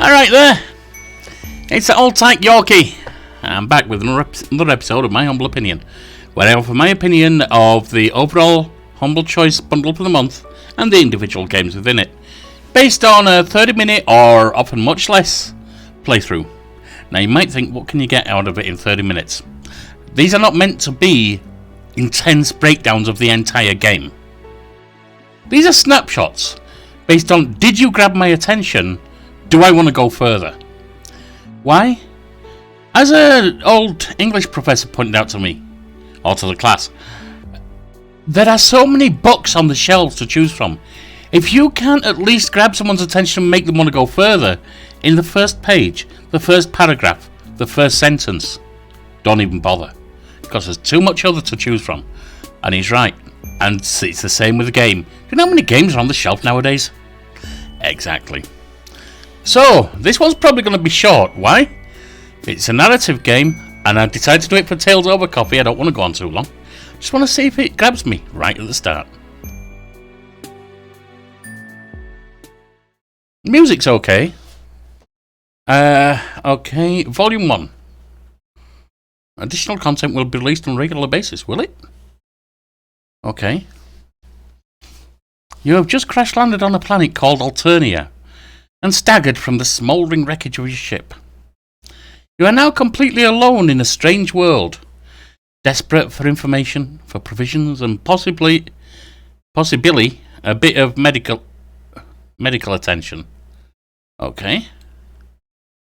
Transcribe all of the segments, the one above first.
Alright there, it's the old tight Yorkie. I'm back with another episode of My Humble Opinion, where I offer my opinion of the overall Humble Choice bundle for the month and the individual games within it, based on a 30-minute or often much less playthrough. Now you might think, what can you get out of it in 30 minutes? These are not meant to be intense breakdowns of the entire game. These are snapshots based on, did you grab my attention? Do I want to go further? Why? As an old English professor pointed out to me, or to the class, there are so many books on the shelves to choose from. If you can't at least grab someone's attention and make them want to go further, in the first page, the first paragraph, the first sentence, don't even bother. Because there's too much other to choose from. And he's right. And it's the same with the game. Do you know how many games are on the shelf nowadays? Exactly. So, this one's probably going to be short. Why? It's a narrative game, and I decided to do it for Tales Over Coffee. I don't want to go on too long. Just want to see if it grabs me right at the start. Music's okay. Okay, Volume 1. Additional content will be released on a regular basis, will it? Okay. You have just crash landed on a planet called Alternia and staggered from the smouldering wreckage of your ship. You are now completely alone in a strange world, desperate for information, for provisions, and possibly a bit of medical attention. Okay.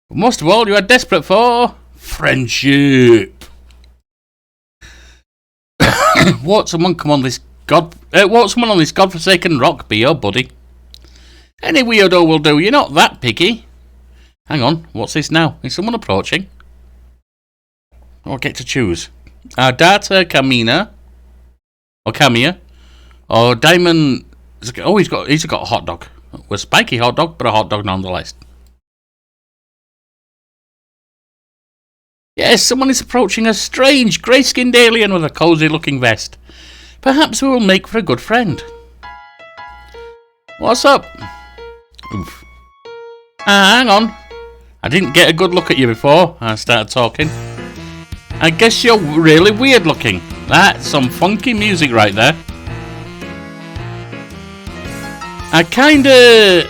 But most of all, you are desperate for friendship. Won't someone on this godforsaken rock be your buddy? Any weirdo will do. You're not that picky. Hang on, what's this now? Is someone approaching? Oh, I get to choose. Data Camina or Camia or Diamond. Oh, he's got a hot dog. A spiky hot dog, but a hot dog nonetheless. Yes, someone is approaching a strange, grey-skinned alien with a cosy-looking vest. Perhaps we will make for a good friend. What's up? Oof. Hang on. I didn't get a good look at you before I started talking. I guess you're really weird looking. That's some funky music right there. I'm kinda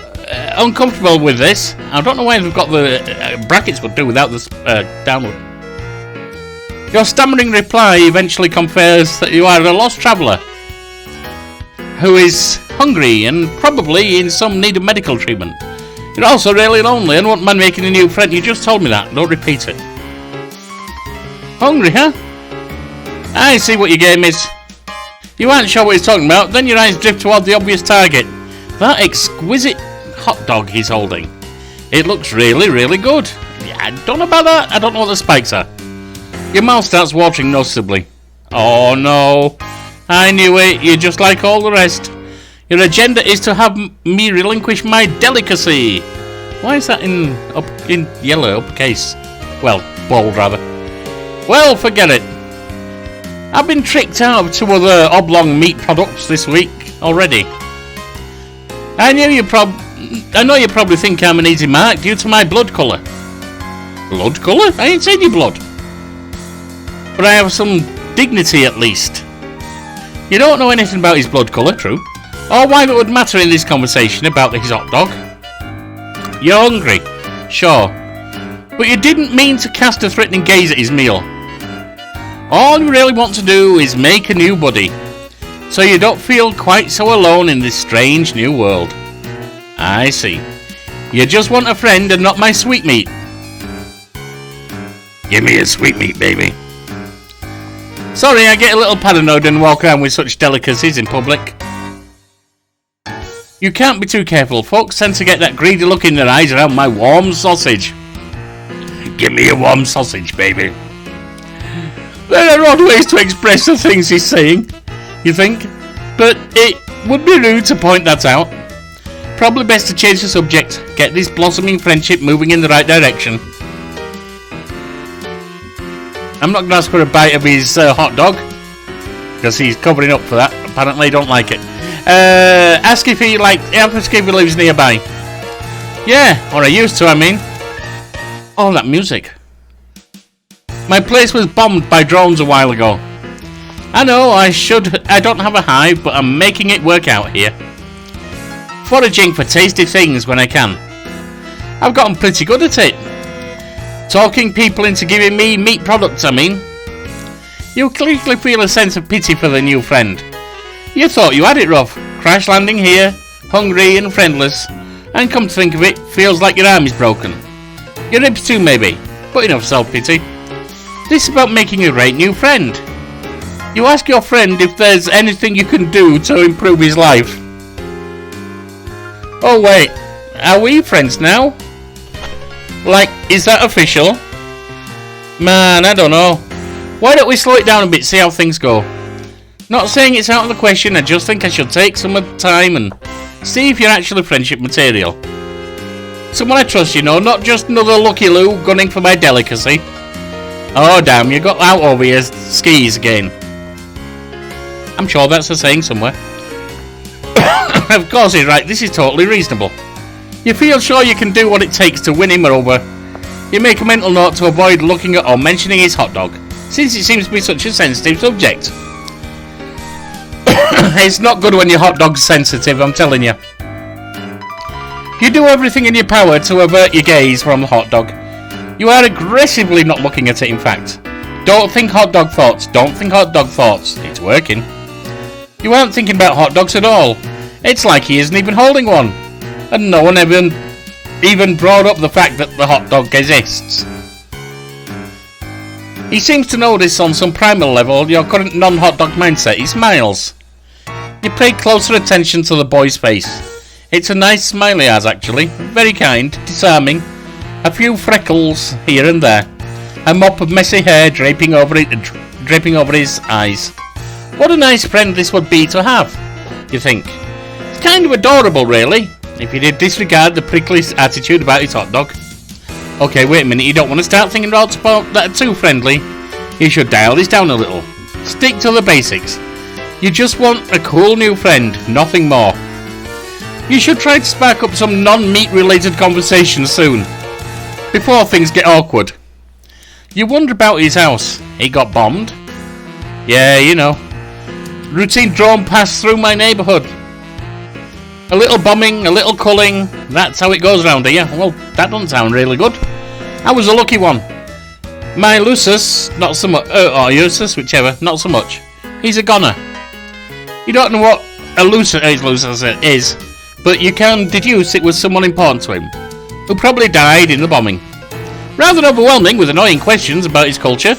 uncomfortable with this. I don't know why they've got the brackets would do without this download. Your stammering reply eventually confers that you are a lost traveller who is hungry and probably in some need of medical treatment. You're also really lonely and won't mind making a new friend. You just told me that. Don't repeat it. Hungry, huh? I see what your game is. You aren't sure what he's talking about, then your eyes drift toward the obvious target. That exquisite hot dog he's holding. It looks really, really good. Yeah, I don't know about that. I don't know what the spikes are. Your mouth starts watering noticeably. Oh no. I knew it. You're just like all the rest. Your agenda is to have me relinquish my delicacy. Why is that in yellow, uppercase? Well, bold rather. Well, forget it. I've been tricked out of 2 other oblong meat products this week already. I know you probably think I'm an easy mark due to my blood colour. Blood colour? I ain't seen your blood. But I have some dignity at least. You don't know anything about his blood colour, true? Or why it would matter in this conversation about his hot dog. You're hungry, sure. But you didn't mean to cast a threatening gaze at his meal. All you really want to do is make a new buddy, so you don't feel quite so alone in this strange new world. I see. You just want a friend and not my sweetmeat. Give me a sweetmeat, baby. Sorry, I get a little paranoid and walk around with such delicacies in public. You can't be too careful. Folks tend to get that greedy look in their eyes around my warm sausage. Give me a warm sausage, baby. There are odd ways to express the things he's saying, you think? But it would be rude to point that out. Probably best to change the subject. Get this blossoming friendship moving in the right direction. I'm not going to ask for a bite of his hot dog, because he's covering up for that. Apparently I don't like it. Ask if he lives nearby. Yeah, or I used to, I mean. Oh, that music. My place was bombed by drones a while ago. I know, I don't have a hive, but I'm making it work out here. Foraging for tasty things when I can. I've gotten pretty good at it. Talking people into giving me meat products, I mean. You clearly feel a sense of pity for the new friend. You thought you had it rough, crash landing here, hungry and friendless, and come to think of it, feels like your arm is broken. Your ribs too, maybe, but enough self-pity. This is about making a great new friend. You ask your friend if there's anything you can do to improve his life. Oh wait, are we friends now? Like, is that official? Man, I don't know. Why don't we slow it down a bit, see how things go? Not saying it's out of the question, I just think I should take some time and see if you're actually friendship material. Someone I trust, you know, not just another Lucky Lou gunning for my delicacy. Oh damn, you got out over your skis again. I'm sure that's a saying somewhere. Of course he's right, this is totally reasonable. You feel sure you can do what it takes to win him over. You make a mental note to avoid looking at or mentioning his hot dog, since it seems to be such a sensitive subject. It's not good when your hot dog's sensitive, I'm telling you. You do everything in your power to avert your gaze from the hot dog. You are aggressively not looking at it, in fact. Don't think hot dog thoughts, don't think hot dog thoughts. It's working. You aren't thinking about hot dogs at all. It's like he isn't even holding one. And no one even brought up the fact that the hot dog exists. He seems to notice on some primal level your current non-hot dog mindset. He smiles. You pay closer attention to the boy's face. It's a nice smile he has, actually. Very kind, disarming. A few freckles here and there. A mop of messy hair draping over his eyes. What a nice friend this would be to have, you think. It's kind of adorable, really, if you did disregard the prickly attitude about his hot dog. Okay, wait a minute, you don't want to start thinking about that too friendly. You should dial this down a little. Stick to the basics. You just want a cool new friend, nothing more. You should try to spark up some non-meat related conversation soon, before things get awkward. You wonder about his house. It got bombed? Yeah, you know. Routine drone passed through my neighbourhood. A little bombing, a little culling. That's how it goes round here. Well, that doesn't sound really good. I was a lucky one. My Lucius, not so much. Or Lucius, whichever, not so much. He's a goner. You don't know what a Lucius is, but you can deduce it was someone important to him, who probably died in the bombing. Rather overwhelming with annoying questions about his culture,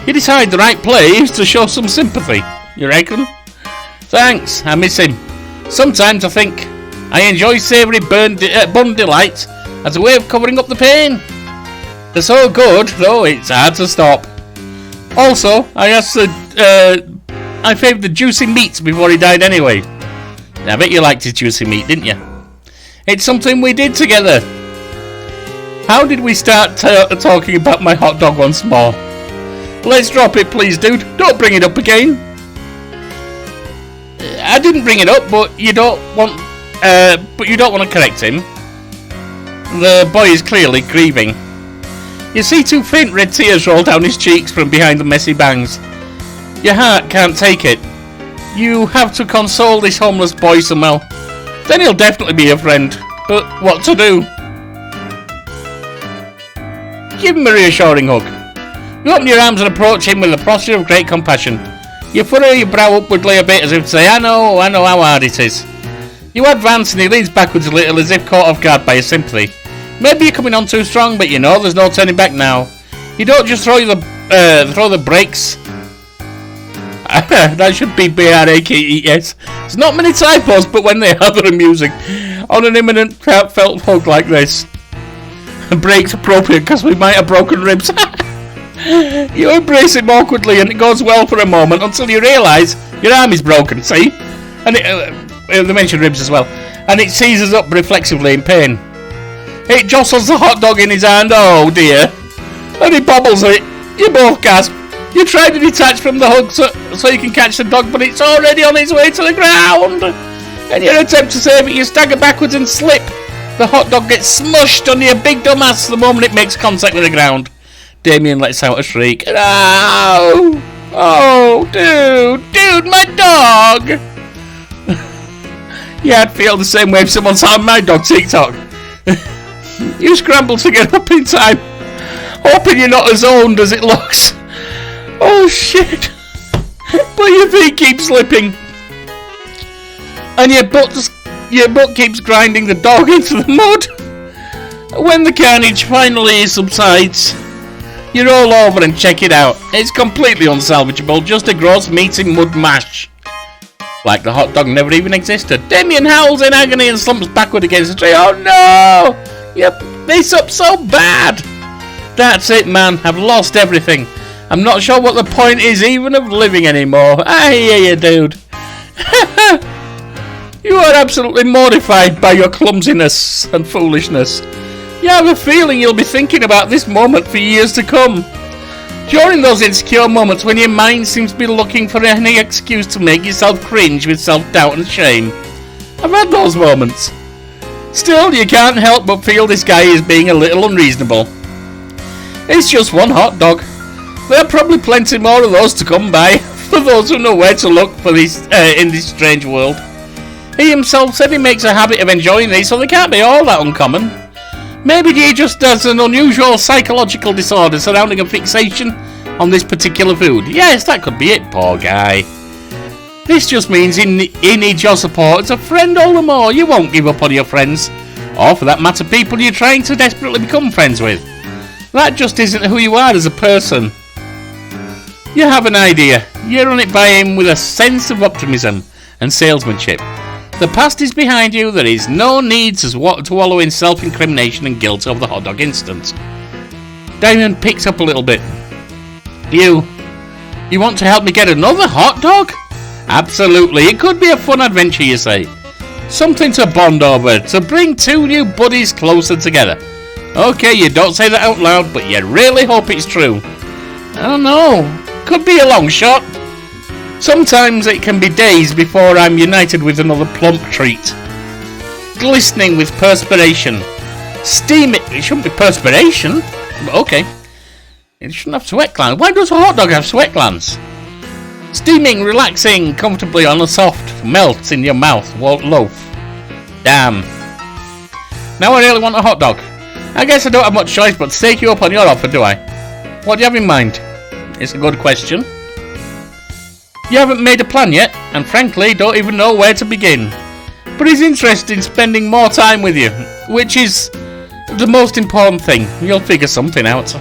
you decide the right play is to show some sympathy. You reckon? Thanks, I miss him. Sometimes I think I enjoy savoury bun delights as a way of covering up the pain. They're so good, though it's hard to stop. Also, I favoured the juicy meats before he died anyway. I bet you liked his juicy meat, didn't you? It's something we did together. How did we start talking about my hot dog once more? Let's drop it, please, dude. Don't bring it up again. I didn't bring it up, but you don't want to correct him. The boy is clearly grieving. You see two faint red tears roll down his cheeks from behind the messy bangs. Your heart can't take it. You have to console this homeless boy somehow. Then he'll definitely be a friend. But what to do? Give him a reassuring hug. You open your arms and approach him with a posture of great compassion. You furrow your brow upwardly a bit as if to say, I know how hard it is. You advance and he leans backwards a little as if caught off guard by his sympathy. Maybe you're coming on too strong, but you know there's no turning back now. You don't just throw the brakes. That should be B-R-A-K-E-S. There's not many typos, but when they are, they're amusing. On an imminent, heartfelt hug like this. Breaks appropriate because we might have broken ribs. You embrace him awkwardly and it goes well for a moment until you realise your arm is broken, see? And they mention ribs as well. And it seizes up reflexively in pain. It jostles the hot dog in his hand, oh dear. And he bobbles it. You both gasp. You try to detach from the hug so you can catch the dog, but it's already on its way to the ground. In your attempt to save it, you stagger backwards and slip, The hot dog gets smushed under your big dumb ass the moment it makes contact with the ground. Damien lets out a shriek. Ow! Oh, dude, my dog! Yeah, I'd feel the same way if someone saw my dog TikTok. You scramble to get up in time, hoping you're not as owned as it looks. Oh shit! But your feet keep slipping, and your butt keeps grinding the dog into the mud. When the carnage finally subsides, you roll over and check it out. It's completely unsalvageable, just a gross meaty mud mash. Like the hot dog never even existed. Damien howls in agony and slumps backward against the tree. Oh no! Yep, this up so bad! That's it, man. I've lost everything. I'm not sure what the point is even of living anymore. I hear you, dude. You are absolutely mortified by your clumsiness and foolishness. You have a feeling you'll be thinking about this moment for years to come. During those insecure moments when your mind seems to be looking for any excuse to make yourself cringe with self-doubt and shame. I've had those moments. Still, you can't help but feel this guy is being a little unreasonable. It's just one hot dog. There are probably plenty more of those to come by for those who know where to look for these in this strange world. He himself said he makes a habit of enjoying these, so they can't be all that uncommon. Maybe he just has an unusual psychological disorder surrounding a fixation on this particular food. Yes, that could be it, poor guy. This just means he needs your support as a friend all the more. You won't give up on your friends, or for that matter people you're trying to desperately become friends with. That just isn't who you are as a person. You have an idea. You run it by him with a sense of optimism and salesmanship. The past is behind you. There is no need to wallow in self-incrimination and guilt over the hot dog incident. Damien picks up a little bit. You want to help me get another hot dog? Absolutely. It could be a fun adventure, you say. Something to bond over, to bring two new buddies closer together. Okay, you don't say that out loud, but you really hope it's true. I don't know. Could be a long shot. Sometimes it can be days before I'm united with another plump treat. Glistening with perspiration. Steaming. It shouldn't be perspiration. But okay. It shouldn't have sweat glands. Why does a hot dog have sweat glands? Steaming, relaxing comfortably on a soft melt in your mouth loaf. Damn. Now I really want a hot dog. I guess I don't have much choice but to take you up on your offer, do I? What do you have in mind? It's a good question. You haven't made a plan yet, and frankly don't even know where to begin. But he's interested in spending more time with you, which is the most important thing. You'll figure something out.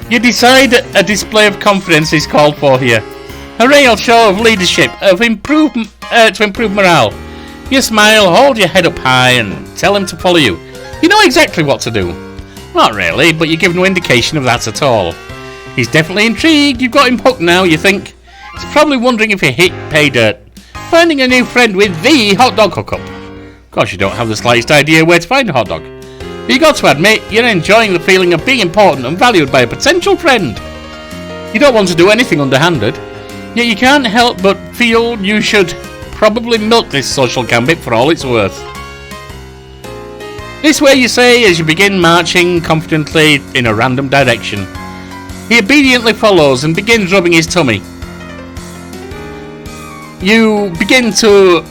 You decide a display of confidence is called for here. A real show of leadership, to improve morale. You smile, hold your head up high, and tell him to follow you. You know exactly what to do. Not really, but you give no indication of that at all. He's definitely intrigued. You've got him hooked now, you think. He's probably wondering if you hit pay dirt. Finding a new friend with the hot dog hookup. Of course, you don't have the slightest idea where to find a hot dog. But you got to admit, you're enjoying the feeling of being important and valued by a potential friend. You don't want to do anything underhanded, yet you can't help but feel you should probably milk this social gambit for all it's worth. This way, you say, as you begin marching confidently in a random direction. He obediently follows and begins rubbing his tummy. You begin to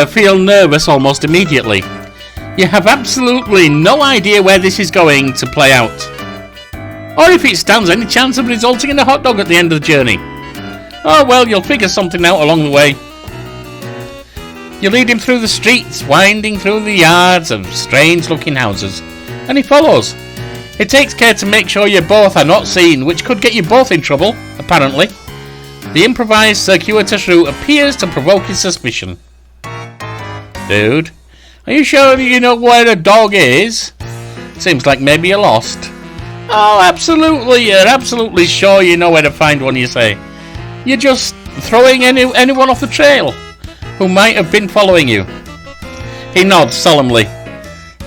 feel nervous almost immediately. You have absolutely no idea where this is going to play out, or if it stands any chance of resulting in a hot dog at the end of the journey. Oh well, you'll figure something out along the way. You lead him through the streets, winding through the yards of strange-looking houses, and he follows. He takes care to make sure you both are not seen, which could get you both in trouble, apparently. The improvised circuitous route appears to provoke his suspicion. Dude, are you sure you know where a dog is? Seems like maybe you're lost. Oh, absolutely, you're absolutely sure you know where to find one, you say. You're just throwing anyone off the trail who might have been following you. He nods solemnly,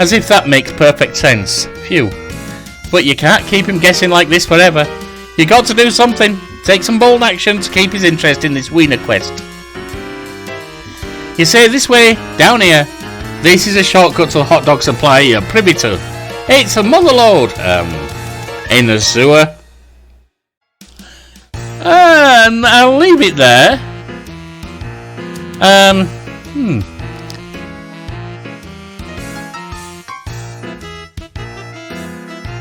as if that makes perfect sense. Phew. But you can't keep him guessing like this forever. You got to do something. Take some bold action to keep his interest in this wiener quest. You say this way, down here. This is a shortcut to the hot dog supply you're privy to. It's a motherload. In the sewer. And I'll leave it there.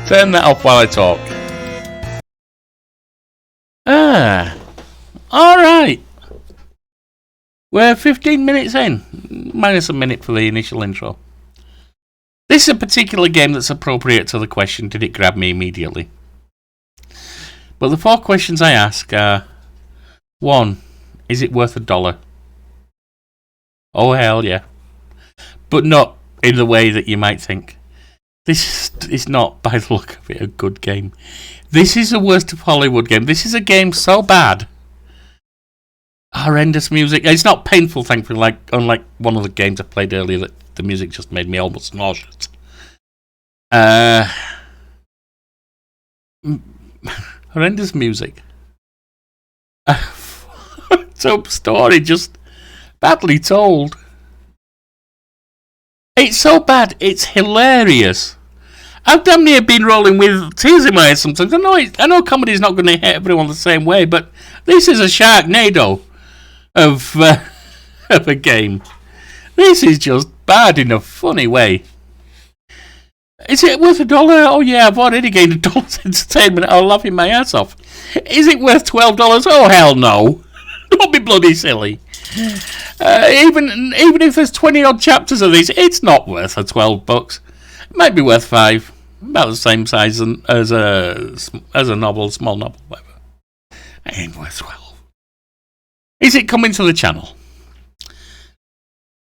Turn that off while I talk. Alright. We're 15 minutes in. Minus a minute for the initial intro. This is a particular game that's appropriate to the question, did it grab me immediately? But the 4 questions I ask are: 1. Is it worth $1? Oh hell yeah. But not in the way that you might think. This is not, by the look of it, a good game. This is the worst of Hollywood game. This is a game so bad. Horrendous music. It's not painful, thankfully, unlike one of the games I played earlier that the music just made me almost nauseous. Horrendous music. Top story, just badly told. It's so bad, it's hilarious. I've damn near been rolling with tears in my eyes sometimes. I know comedy's not going to hit everyone the same way, but this is a Sharknado of a game. This is just bad in a funny way. Is it worth $1? Oh yeah, I've already gained $1 entertainment. I'll laugh my ass off. Is it worth $12? Oh hell no! Don't be bloody silly. Even if there's 20 odd chapters of this, it's not worth the $12. It might be worth $5. About the same size as a novel, small novel, whatever. It ain't worth $12. Is it coming to the channel?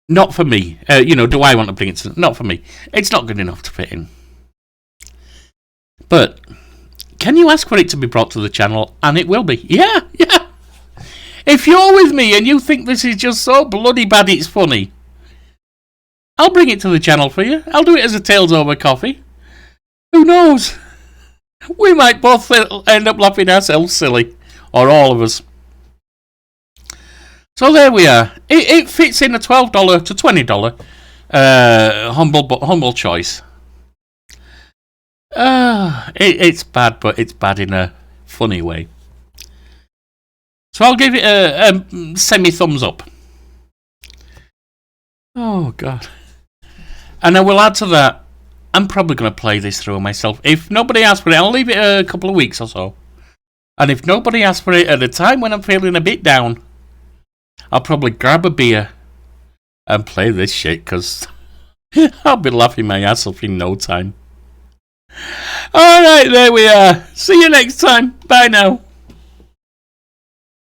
Not for me. Do I want to bring it to... Not for me. It's not good enough to fit in. But, can you ask for it to be brought to the channel? And it will be. Yeah. If you're with me and you think this is just so bloody bad it's funny, I'll bring it to the channel for you. I'll do it as a Tales Over coffee. Who knows? We might both end up laughing ourselves silly. Or all of us. So there we are. It fits in a $12 to $20 humble choice. It's bad, but it's bad in a funny way. So I'll give it a semi-thumbs up. Oh, God. And I will add to that, I'm probably going to play this through myself. If nobody asks for it, I'll leave it a couple of weeks or so. And if nobody asks for it at a time when I'm feeling a bit down, I'll probably grab a beer and play this shit, because I'll be laughing my ass off in no time. Alright, there we are. See you next time. Bye now.